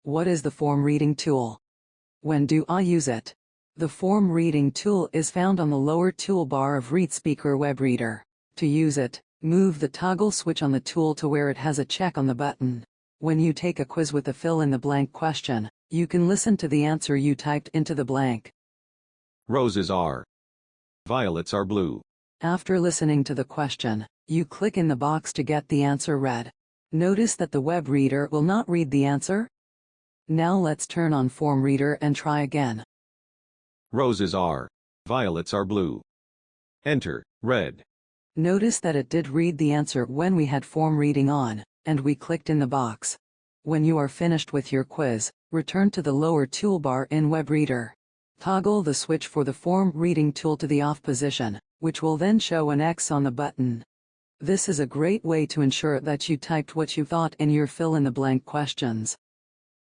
What is the form reading tool? When do I use it? The form reading tool is found on the lower toolbar of ReadSpeaker webReader. To use it, move the toggle switch on the tool to where it has a check on the button. When you take a quiz with a fill-in-the-blank question, you can listen to the answer you typed into the blank. Roses are. Violets are blue. After listening to the question, you click in the box to get the answer read. Notice that the web reader will not read the answer. Now let's turn on Form Reader and try again. Roses are. Violets are blue. Enter, red. Notice that it did read the answer when we had Form Reading on, and we clicked in the box. When you are finished with your quiz, return to the lower toolbar in webReader. Toggle the switch for the Form Reading tool to the off position, which will then show an X on the button. This is a great way to ensure that you typed what you thought in your fill-in-the-blank questions.